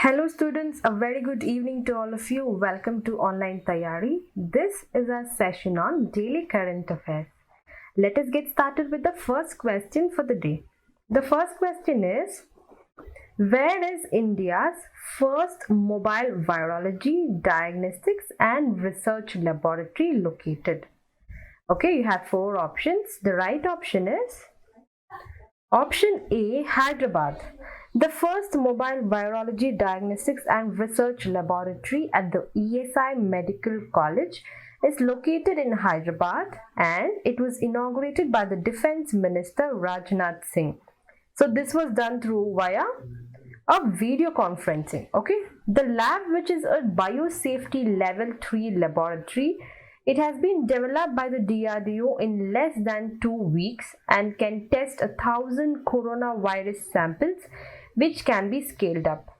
Hello students, a very good evening to all of you. Welcome to Online Tayari. This is our session on daily current affairs. Let us get started with the first question for the day. The first question is, where is India's first mobile virology diagnostics and research laboratory located? Okay, you have four options. The right option is option A, Hyderabad. The first mobile virology diagnostics and research laboratory at the ESI Medical College is located in Hyderabad and it was inaugurated by the Defense Minister Rajnath Singh. So this was done through via a video conferencing. Okay, the lab, which is a biosafety level 3 laboratory, it has been developed by the DRDO in less than 2 weeks and can test 1,000 coronavirus samples, which can be scaled up.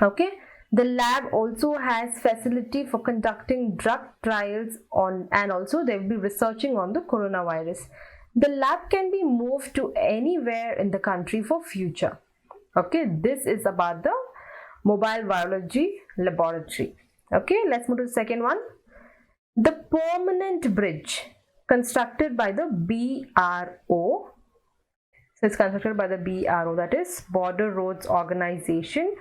Okay, the lab also has facility for conducting drug trials on, and also they will be researching on the coronavirus. The lab can be moved to anywhere in the country for future. Okay, this is about the mobile virology laboratory. Okay, let's move to the second one. The permanent bridge constructed by the BRO. So it's constructed by the BRO, that is Border Roads Organization,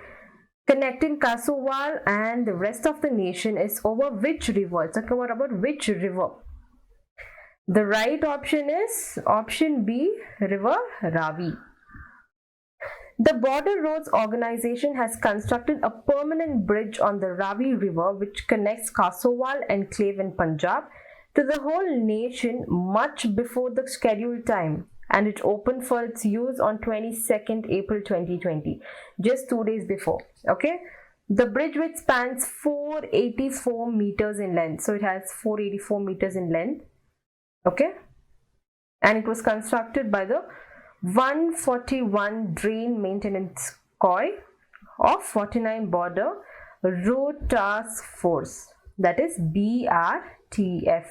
connecting Kasowal and the rest of the nation, is over which river? It's talking about which river? The right option is option B, River Ravi. The Border Roads Organization has constructed a permanent bridge on the Ravi River which connects Kasowal enclave in Punjab to the whole nation much before the scheduled time, and it opened for its use on 22nd April 2020, just 2 days before. Okay, the bridge, which spans 484 meters in length, so it has 484 meters in length. Okay, and it was constructed by the 141 Drain Maintenance Corps of 49 Border Road Task Force, that is BRTF.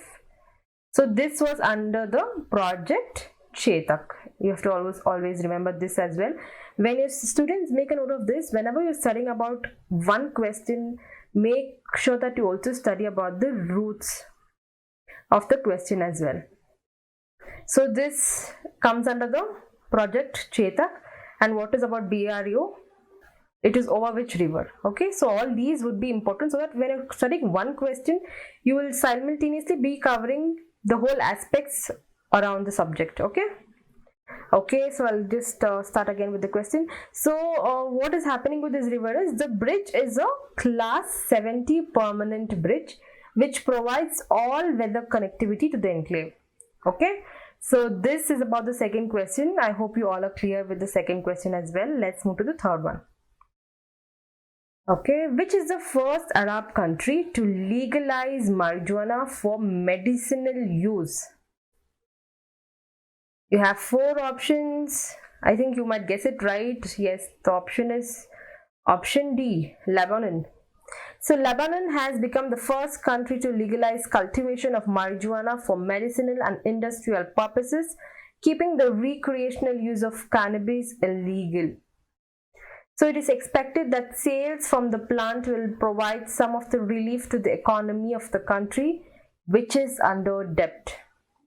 So this was under the project Chetak. You have to always remember this as well. When your students, make a note of this, whenever you're studying about one question, make sure that you also study about the roots of the question as well. So this comes under the project Chetak. And what is about BRO? It is over which river? Okay, so all these would be important so that when you're studying one question, you will simultaneously be covering the whole aspects around the subject. Okay, so I'll just start again with the question. So what is happening with this river is the bridge is a class 70 permanent bridge which provides all weather connectivity to the enclave. Okay, so this is about the second question. I hope you all are clear with the second question as well. Let's move to the third one. Okay, which is the first Arab country to legalize marijuana for medicinal use? You have four options. I think you might guess it right. Yes, the option is option D, Lebanon. So Lebanon has become the first country to legalize cultivation of marijuana for medicinal and industrial purposes, keeping the recreational use of cannabis illegal. So it is expected that sales from the plant will provide some of the relief to the economy of the country, which is under debt,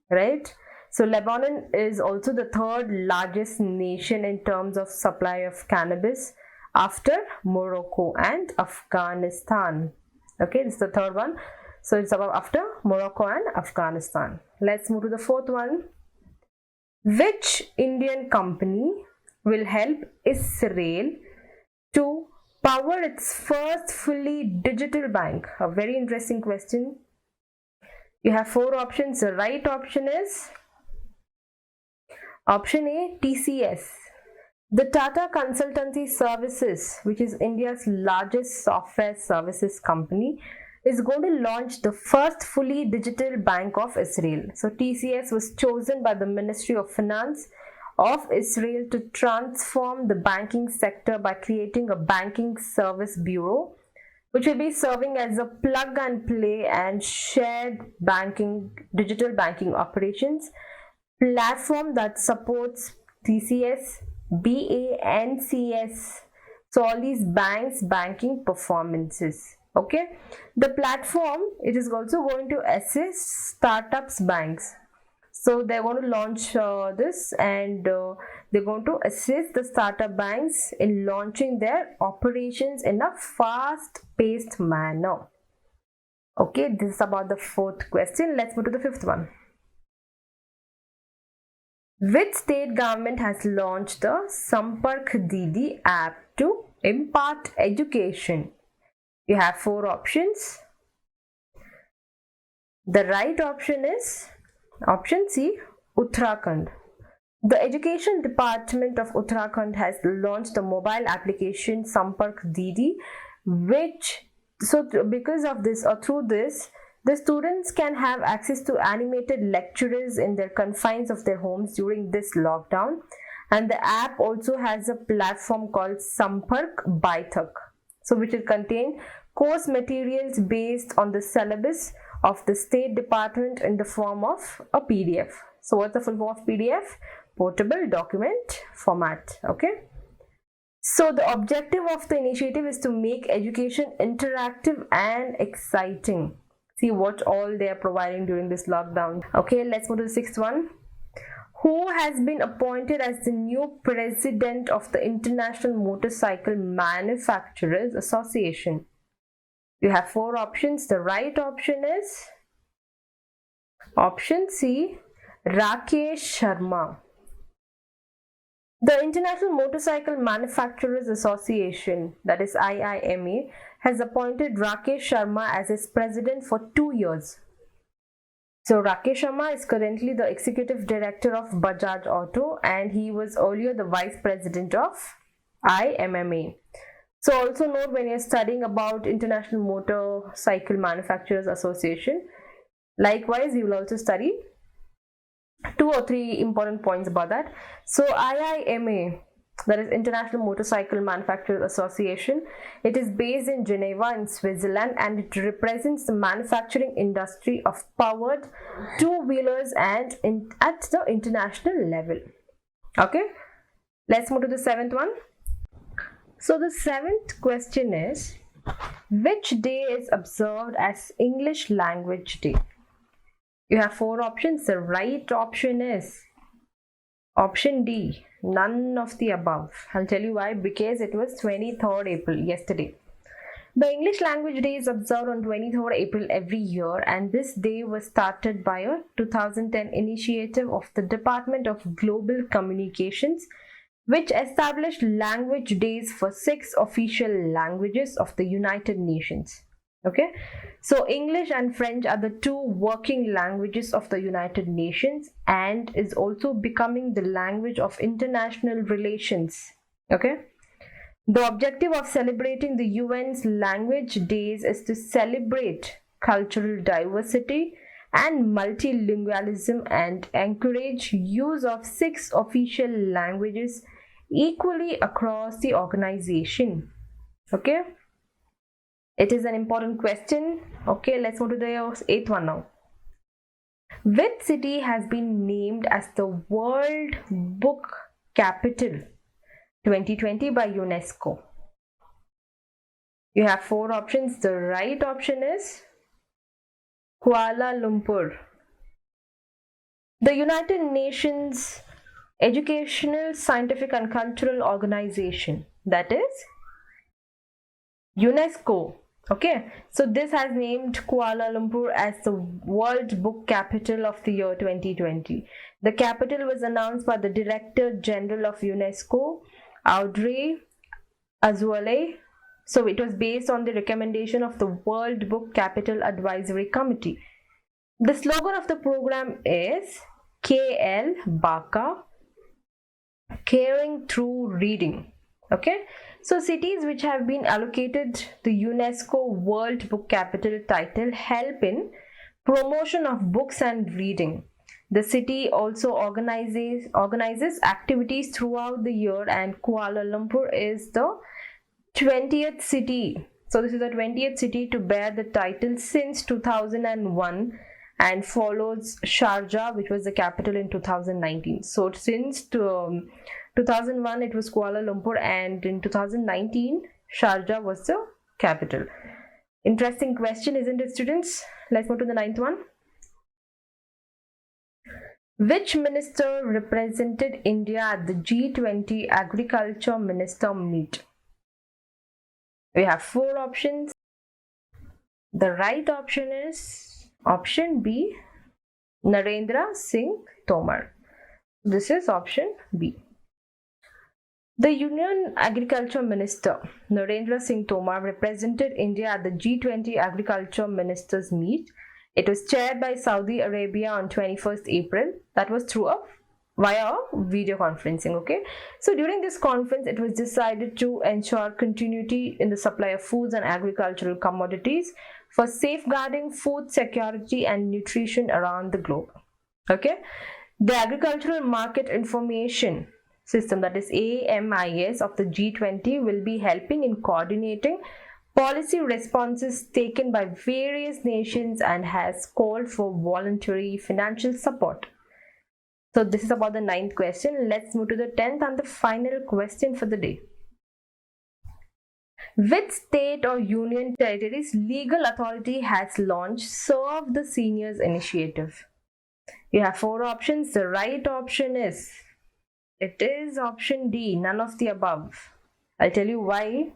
right? So Lebanon is also the third largest nation in terms of supply of cannabis after Morocco and Afghanistan. Okay, this is the third one. So it's about after Morocco and Afghanistan. Let's move to the fourth one. Which Indian company will help Israel to power its first fully digital bank? A very interesting question. You have four options. The right option is option A, TCS. The Tata Consultancy Services, which is India's largest software services company, is going to launch the first fully digital bank of Israel. So TCS was chosen by the Ministry of Finance of Israel to transform the banking sector by creating a banking service bureau, which will be serving as a plug and play and shared digital banking operations platform that supports TCS, BANCS So all these banking performances. Okay, the platform, it is also going to assist startups banks. So they're going to launch this, and they're going to assist the startup banks in launching their operations in a fast-paced manner. Okay, this is about the fourth question. Let's move to the fifth one. Which state government has launched the Sampark Didi app to impart education? You have four options. The right option is option C, Uttarakhand. The Education Department of Uttarakhand has launched the mobile application Sampark Didi, which, so because of this or through this, the students can have access to animated lectures in their confines of their homes during this lockdown. And the app also has a platform called Sampark Baitak, so which will contain course materials based on the syllabus of the State Department in the form of a PDF. So what's the full form of PDF? Portable document format. Okay. So the objective of the initiative is to make education interactive and exciting. See what all they are providing during this lockdown. Okay, let's move to the sixth one. Who has been appointed as the new president of the International Motorcycle Manufacturers Association? You have four options. The right option is option C, Rakesh Sharma. The International Motorcycle Manufacturers Association, that is IIMA, has appointed Rakesh Sharma as its president for 2 years. So Rakesh Sharma is currently the executive director of Bajaj Auto, and he was earlier the vice president of IMMA. So also note, when you're studying about International Motorcycle Manufacturers Association, likewise you will also study 2 or 3 important points about that. So IIMA, that is International Motorcycle Manufacturers Association, it is based in Geneva in Switzerland, and it represents the manufacturing industry of powered two-wheelers and at the international level. Okay, let's move to the seventh one. So the seventh question is, which day is observed as English Language Day? You have four options. The right option is option D, none of the above. I'll tell you why. Because it was 23rd April, yesterday. The English Language Day is observed on 23rd April every year, and this day was started by a 2010 initiative of the Department of Global Communications, which established language days for 6 official languages of the United Nations. Okay, so English and French are the 2 working languages of the United Nations, and is also becoming the language of international relations. Okay, the objective of celebrating the UN's language days is to celebrate cultural diversity and multilingualism and encourage use of 6 official languages equally across the organization. Okay, it is an important question. Okay, let's move to the 8th one now. Which city has been named as the World Book Capital 2020 by UNESCO? You have 4 options. The right option is Kuala Lumpur. The United Nations Educational, Scientific and Cultural Organization, that is UNESCO. Okay, so this has named Kuala Lumpur as the World Book Capital of the year 2020. The capital was announced by the Director General of UNESCO, Audrey Azoulay. So it was based on the recommendation of the World Book Capital Advisory Committee. The slogan of the program is KL Baka, Caring Through Reading. Okay, so cities which have been allocated the UNESCO World Book Capital title help in promotion of books and reading. The city also organizes activities throughout the year, and Kuala Lumpur is the 20th city. So this is the 20th city to bear the title since 2001, and follows Sharjah, which was the capital, in 2019. So since 2001 it was Kuala Lumpur, and in 2019 Sharjah was the capital. Interesting question, isn't it, students? Let's move to the ninth one. Which minister represented India at the G20 Agriculture Minister Meet? We have 4 options. The right option is option B, Narendra Singh Tomar. This is option B. The Union Agriculture Minister Narendra Singh Tomar represented India at the G20 Agriculture Ministers Meet. It was chaired by Saudi Arabia on 21st April. That was via video conferencing. Okay, so during this conference, it was decided to ensure continuity in the supply of foods and agricultural commodities for safeguarding food security and nutrition around the globe. Okay, the Agricultural Market Information System, that is AMIS, of the G20 will be helping in coordinating policy responses taken by various nations and has called for voluntary financial support. So this is about the 9th question. Let's move to the 10th and the final question for the day. Which state or union territory's legal authority has launched Serve the Seniors initiative? You have 4 options. The right option is option D, none of the above. I'll tell you why.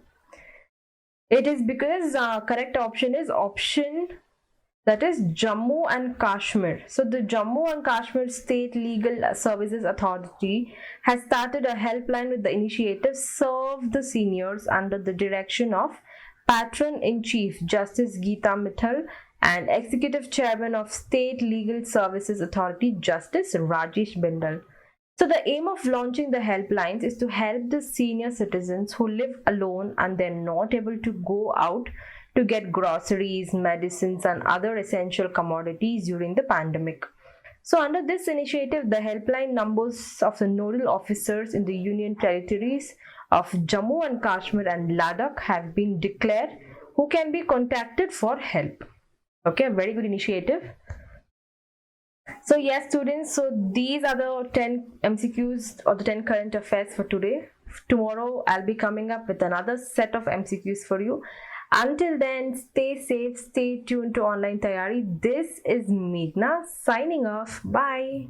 It is because correct option is option, that is Jammu and Kashmir. So the Jammu and Kashmir State Legal Services Authority has started a helpline with the initiative Serve the Seniors under the direction of Patron-in-Chief Justice Geeta Mittal and Executive Chairman of State Legal Services Authority Justice Rajesh Bindal. So the aim of launching the helplines is to help the senior citizens who live alone and they're not able to go out to get groceries, medicines and other essential commodities during the pandemic. So under this initiative, the helpline numbers of the nodal officers in the union territories of Jammu and Kashmir and Ladakh have been declared, who can be contacted for help. Okay, very good initiative. So yes, students, so these are the 10 MCQs or the 10 current affairs for today. Tomorrow I'll be coming up with another set of MCQs for you. Until then, stay safe, stay tuned to Online Tayari. This is Meghna signing off. Bye.